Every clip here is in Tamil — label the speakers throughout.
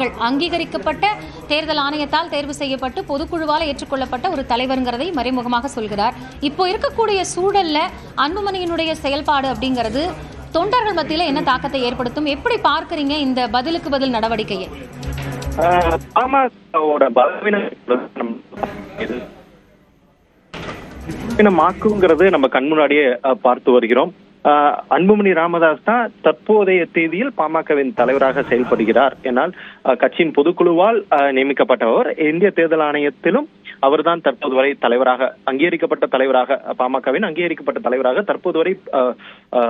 Speaker 1: நீங்கள் அங்கீகரிக்கப்பட்ட தேர்தல் ஆணையத்தால் தேர்வு செய்யப்பட்டு பொதுக்குழுவால் ஏற்றுக்கொள்ளப்பட்ட ஒரு தலைவருங்கிறதை மறைமுகமாக சொல்கிறார். இப்போ இருக்கக்கூடிய சூழல்ல அன்புமணியினுடைய செயல்பாடு அப்படிங்கிறது தொண்டர்கள் மத்தியில என்ன தாக்கத்தை ஏற்படுத்தும்? எப்படி பார்க்கறீங்க இந்த பதிலுக்கு பதில் நடவடிக்கையை?
Speaker 2: பாமகவோட பலவீனமாக்குங்கிறது நம்ம கண் முன்னாடியே பார்த்து வருகிறோம். அன்புமணி ராமதாஸ் தான் தற்போதைய தேதியில் பாமகவின் தலைவராக செயல்படுகிறார். என்னால் கட்சியின் பொதுக்குழுவால் நியமிக்கப்பட்டவர். இந்திய தேர்தல் ஆணையத்திலும் அவர்தான் தற்போது வரை தலைவராக அங்கீகரிக்கப்பட்ட தலைவராக பாமகவின் அங்கீகரிக்கப்பட்ட தலைவராக தற்போது வரை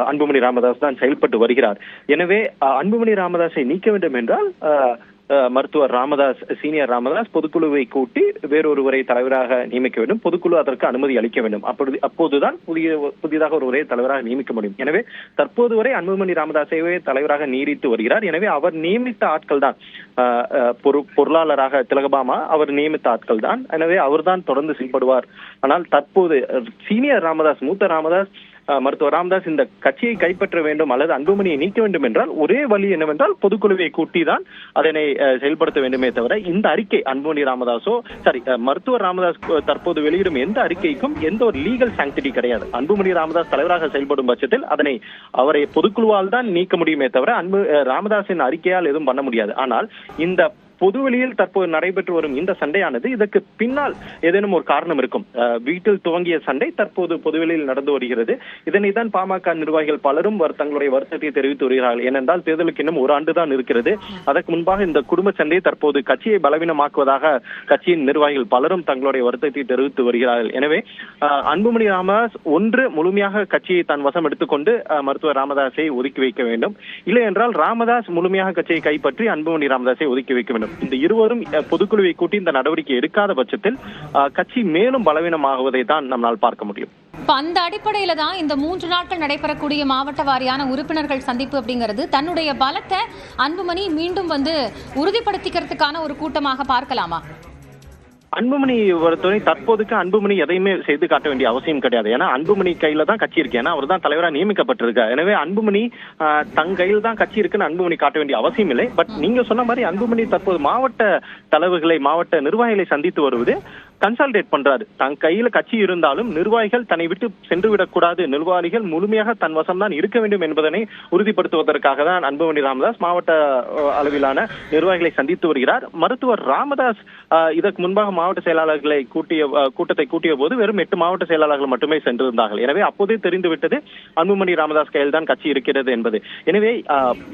Speaker 2: அன்புமணி ராமதாஸ் தான் செயல்பட்டு வருகிறார். எனவே அன்புமணி ராமதாஸை நீக்க வேண்டும் என்றால் மருத்துவர் ராமதாஸ், சீனியர் ராமதாஸ் பொதுக்குழுவை கூட்டி வேறொருவரை தலைவராக நியமிக்க வேண்டும். பொதுக்குழு அதற்கு அனுமதி அளிக்க வேண்டும். அப்போதுதான் புதிதாக ஒருவரை தலைவராக நியமிக்க முடியும். எனவே தற்போது வரை அன்புமணி ராமதாஸையே தலைவராக நீடித்து வருகிறார். எனவே அவர் நியமித்த ஆட்கள் தான் பொருளாளராக திலகபாமா அவர் நியமித்த ஆட்கள் தான். எனவே அவர்தான் தொடர்ந்து செயல்படுவார். ஆனால் தற்போது சீனியர் ராமதாஸ், மூத்த ராமதாஸ், மருத்துவர் ராமதாஸ் இந்த கட்சியை கைப்பற்ற வேண்டும் அல்லது அன்புமணியை நீக்க வேண்டும் என்றால் ஒரே வழி என்னவென்றால் பொதுக்குழுவை கூட்டி தான் அதனை செயல்படுத்த வேண்டுமே தவிர இந்த அறிக்கை அன்புமணி ராமதாஸோ மருத்துவர் ராமதாஸ் தற்போது வெளியிடும் எந்த அறிக்கைக்கும் எந்த ஒரு லீகல் சாங்டிட்டி கிடையாது. அன்புமணி ராமதாஸ் தலைவராக செயல்படும் பட்சத்தில் அதனை அவரை பொதுக்குழுவால் தான் நீக்க முடியுமே தவிர ராமதாஸின் அறிக்கையால் எதுவும் பண்ண முடியாது. ஆனால் இந்த பொதுவெளியில் தற்போது நடைபெற்று வரும் இந்த சண்டையானது இதற்கு பின்னால் ஏதேனும் ஒரு காரணம் இருக்கும். வீட்டில் துவங்கிய சண்டை தற்போது பொதுவெளியில் நடந்து வருகிறது. இதனை தான் பாமக நிர்வாகிகள் பலரும் தங்களுடைய வருத்தத்தை தெரிவித்து வருகிறார்கள். ஏனென்றால் தேர்தலுக்கு இன்னும் ஒரு ஆண்டு தான் இருக்கிறது. அதற்கு முன்பாக இந்த குடும்ப சண்டை தற்போது கட்சியை பலவீனமாக்குவதாக கட்சியின் நிர்வாகிகள் பலரும் தங்களுடைய வருத்தத்தை தெரிவித்து வருகிறார்கள். எனவே அன்புமணி ராமதாஸ் ஒன்று முழுமையாக கட்சியை தன் வசம் எடுத்துக்கொண்டு மருத்துவர் ராமதாஸை ஒதுக்கி வைக்க வேண்டும். இல்லை என்றால் ராமதாஸ் முழுமையாக கட்சியை கைப்பற்றி அன்புமணி ராமதாஸை ஒதுக்கி வைக்க வேண்டும். இந்த இருவரும் பொதுக்குழுவை கூட்டி இந்த நடவடிக்கை எடுக்காத பட்சத்தில் கட்சி மேலும் பலவீனமாகுவதை தான் நம்மால் பார்க்க முடியும்.
Speaker 1: அந்த அடிப்படையில தான் இந்த 3 நாட்கள் நடைபெறக்கூடிய மாவட்ட வாரியான உறுப்பினர்கள் சந்திப்பு அப்படிங்கிறது தன்னுடைய பலத்தை அன்புமணி மீண்டும் உறுதிப்படுத்திக்கிறதுக்கான ஒரு கூட்டமாக பார்க்கலாமா?
Speaker 2: அன்புமணி பொறுத்தவரை தற்போதுக்கு அன்புமணி எதையுமே செய்து காட்ட வேண்டிய அவசியம் கிடையாது. ஏன்னா அன்புமணி கையில தான் கட்சி இருக்கு. ஏன்னா அவர் தான் தலைவராக நியமிக்கப்பட்டிருக்கார். எனவே அன்புமணி தன் கையில் தான் கட்சி இருக்குன்னு அன்புமணி காட்ட வேண்டிய அவசியம் இல்லை. பட் நீங்க சொன்ன மாதிரி அன்புமணி தற்போது மாவட்ட தலைவர்களை, மாவட்ட நிர்வாகிகளை சந்தித்து வருவது கன்சால்டேட் பண்றாரு. தன் கையில கட்சி இருந்தாலும் நிர்வாகிகள் தன்னை விட்டு சென்று விடக்கூடாது, நிர்வாகிகள் முழுமையாக தன் வசம் தான் இருக்க வேண்டும் என்பதனை உறுதிப்படுத்துவதற்காக தான் அன்புமணி ராமதாஸ் மாவட்ட அளவிலான நிர்வாகிகளை சந்தித்து வருகிறார். மருத்துவர் ராமதாஸ் இதற்கு முன்பாக மாவட்ட செயலாளர்களை கூட்டத்தை கூட்டிய போது வெறும் 8 மாவட்ட செயலாளர்கள் மட்டுமே சென்றிருந்தார்கள். எனவே அப்போதே தெரிந்துவிட்டது அன்புமணி ராமதாஸ் கையில் தான் கட்சி இருக்கிறது என்பது. எனவே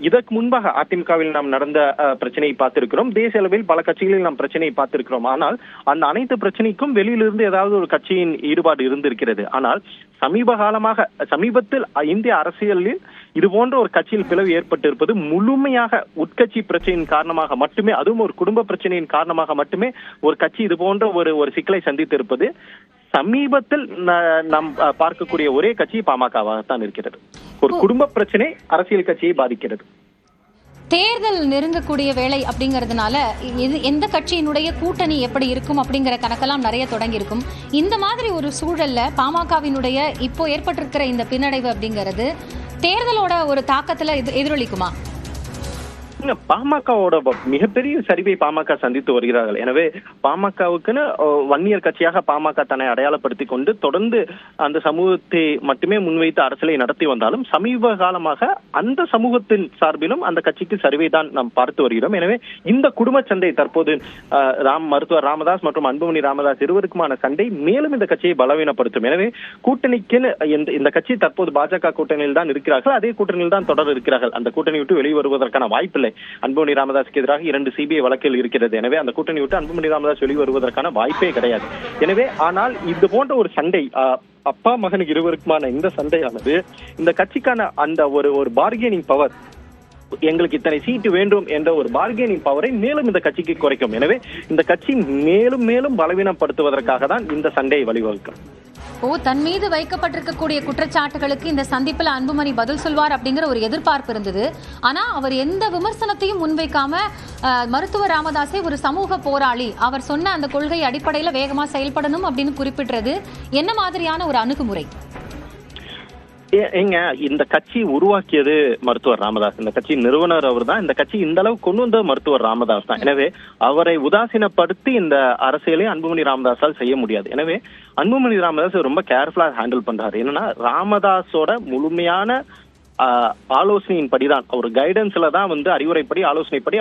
Speaker 2: இதற்கு முன்பாக அதிமுகவில் நாம் நடந்த பிரச்சனையை பார்த்திருக்கிறோம். தேசிய அளவில் பல கட்சிகளில் நாம் பிரச்சனையை பார்த்திருக்கிறோம். ஆனால் அந்த அனைத்து பிரச்சனைக்கும் வெளியிலிருந்து ஏதாவது ஒரு கட்சியின் ஈடுபாடு இருந்திருக்கிறது. ஆனால் சமீபத்தில் இந்திய அரசியலில் இது போன்ற ஒரு கட்சியில் பிளவு ஏற்பட்டிருப்பது முழுமையாக உட்கட்சி பிரச்சனையின் காரணமாக மட்டுமே, அதுவும் ஒரு குடும்ப பிரச்சனையின் காரணமாக மட்டுமே ஒரு கட்சி இது போன்ற ஒரு சிக்கலை சந்தித்திருப்பது சமீபத்தில் நாம் பார்க்கக்கூடிய ஒரே கட்சி பாமகவாக தான் இருக்கிறது. ஒரு குடும்ப பிரச்சனை அரசியல் கட்சியை பாதிக்கிறது.
Speaker 1: தேர்தல் நெருங்கக்கூடிய வேலை அப்படிங்கிறதுனால எந்த கட்சியினுடைய கூட்டணி எப்படி இருக்கும் அப்படிங்கிற கணக்கெல்லாம் நிறைய தொடங்கி இருக்கும். இந்த மாதிரி ஒரு சூழல்ல பாமகவினுடைய இப்போ ஏற்பட்டிருக்கிற இந்த பின்னடைவு அப்படிங்கிறது தேர்தலோட ஒரு தாக்கத்துல எதிரொலிக்குமா?
Speaker 2: பாமகவோட மிகப்பெரிய சரிவை பாமக சந்தித்து வருகிறார்கள். எனவே பாமகவுக்குன்னு வன்னியர் கட்சியாக பாமக தன்னை அடையாளப்படுத்தி கொண்டு தொடர்ந்து அந்த சமூகத்தை மட்டுமே முன்வைத்து அரசியலை நடத்தி வந்தாலும் சமீப காலமாக அந்த சமூகத்தின் சார்பிலும் அந்த கட்சிக்கு சரிவை தான் நாம் பார்த்து வருகிறோம். எனவே இந்த குடும்ப சண்டை தற்போது மருத்துவர் ராமதாஸ் மற்றும் அன்புமணி ராமதாஸ் இருவருக்குமான சண்டை மேலும் இந்த கட்சியை பலவீனப்படுத்தும். எனவே கூட்டணிக்குன்னு இந்த கட்சி தற்போது பாஜக கூட்டணியில் தான் இருக்கிறார்கள். அதே கூட்டணியில் தான் தொடர் இருக்கிறார்கள். அந்த கூட்டணி விட்டு வெளிவருவதற்கான வாய்ப்பில்லை. அன்புமணி ராமதாஸ்க்கு எதிராக 2 சிபிஐ வழக்கில் இருக்கிறது. எனவே அந்த கூட்டணி விட்டு அன்புமணி ராமதாஸ் வெளிவருவதற்கான வாய்ப்பே கிடையாது. எனவே ஆனால் இது போன்ற ஒரு சண்டை அப்பா மகனுக்கு இருவருக்குமான இந்த சண்டையானது இந்த கட்சிக்கான அந்த ஒரு பார்கெனிங் பவர், எங்களுக்கு இத்தனை சீட்டு வேண்டும் என்ற ஒரு பார்கெனிங் பவரை மேலும் இந்த கட்சிக்கு குறைக்கும். எனவே இந்த கட்சி மேலும் மேலும் பலவீனப்படுத்துவதற்காக தான் இந்த சண்டையை வழிவகுக்கும்.
Speaker 1: தன் மீது வைக்கப்பட்டிருக்கக்கூடிய குற்றச்சாட்டுகளுக்கு இந்த சந்திப்பில் அன்புமணி பதில் சொல்வார் அப்படிங்கிற ஒரு எதிர்பார்ப்பு இருந்தது. ஆனா அவர் எந்த விமர்சனத்தையும் முன்வைக்காம மருத்துவர் ராமதாஸை ஒரு சமூக போராளி, அவர் சொன்ன அந்த கொள்கை அடிப்படையில வேகமா செயல்படணும் அப்படின்னு குறிப்பிடுறது என்ன மாதிரியான ஒரு அணுகுமுறை?
Speaker 2: ஏங்க இந்த கட்சி உருவாக்கியது மருத்துவர் ராமதாஸ், இந்த கட்சி நிறுவனர் அவர் தான், இந்த கட்சி இந்த அளவு கொண்டு வந்த மருத்துவர் ராமதாஸ் தான். எனவே அவரை உதாசீனப்படுத்தி இந்த அரசியலை அன்புமணி ராமதாஸால் செய்ய முடியாது. எனவே அன்புமணி ராமதாஸ் ரொம்ப கேர்ஃபுல்லா ஹேண்டில் பண்றாரு. என்னன்னா ராமதாஸோட முழுமையான ஆலோசனையின் படிதான், அவர் கைடன்ஸ்ல தான் அறிவுரைப்படி ஆலோசனைப்படி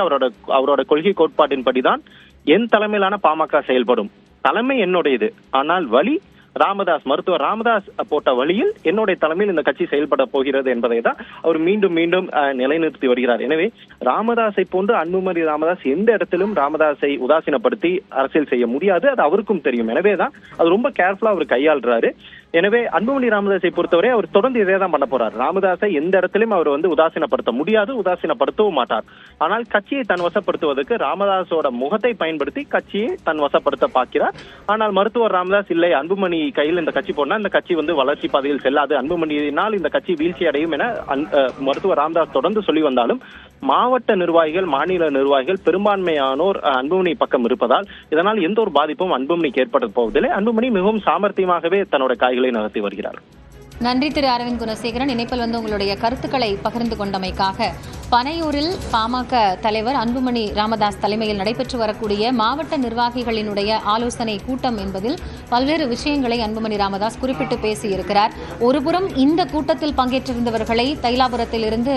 Speaker 2: அவரோட கொள்கை கோட்பாட்டின் படிதான் என் தலைமையிலான பாமக செயல்படும். தலைமை என்னுடையது, ஆனால் வழி மருத்துவர் ராமதாஸ் போட்ட வழியில் என்னுடைய தலைமையில் இந்த கட்சி செயல்பட போகிறது என்பதை தான் அவர் மீண்டும் மீண்டும் நிலைநிறுத்தி வருகிறார். எனவே ராமதாஸை போன்று அன்புமணி ராமதாஸ் எந்த இடத்திலும் ராமதாஸை உதாசீனப்படுத்தி அரசியல் செய்ய முடியாது, அது அவருக்கும் தெரியும். எனவேதான் அது ரொம்ப கேர்ஃபுல்லா அவர் கையாளுறாரு. எனவே அன்புமணி ராமதாஸை பொறுத்தவரை அவர் தொடர்ந்து இதே தான் பண்ண போறார். ராமதாஸை எந்த இடத்திலும் அவர் உதாசீனப்படுத்த முடியாது, உதாசீனப்படுத்தவும் மாட்டார். ஆனால் கட்சியை தன் வசப்படுத்துவதற்கு ராமதாஸோட முகத்தை பயன்படுத்தி கட்சியை தன் வசப்படுத்த பார்க்கிறார். ஆனால் மருத்துவர் ராமதாஸ் இல்லை, அன்புமணி கையில் இந்த கட்சி போனா இந்த கட்சி வளர்ச்சி பாதையில் செல்லாது, அன்புமணியினால் இந்த கட்சி வீழ்ச்சி அடையும் என மருத்துவர் ராமதாஸ் தொடர்ந்து சொல்லி வந்தாலும் மாவட்ட நிர்வாகிகள், மாநில நிர்வாகிகள் பெரும்பான்மையானோர் அன்புமணி பக்கம் இருப்பதால் இதனால் எந்த ஒரு பாதிப்பும் அன்புமணிக்கு ஏற்பட போவதில்லை. அன்புமணி மிகவும் சாமர்த்தியமாகவே தன்னோட காய்களை நகர்த்தி வருகிறார்.
Speaker 1: நன்றி திரு அரவிந்த் குணசேகரன். இணைப்பில் உங்களுடைய கருத்துக்களை பகிர்ந்து கொண்டமைக்காக. பனையூரில் பாமக தலைவர் அன்புமணி ராமதாஸ் தலைமையில் நடைபெற்று வரக்கூடிய மாவட்ட நிர்வாகிகளினுடைய ஆலோசனை கூட்டம் என்பதில் பல்வேறு விஷயங்களை அன்புமணி ராமதாஸ் குறிப்பிட்டு பேசியிருக்கிறார். ஒருபுறம் இந்த கூட்டத்தில் பங்கேற்றிருந்தவர்களை தைலாபுரத்தில் இருந்து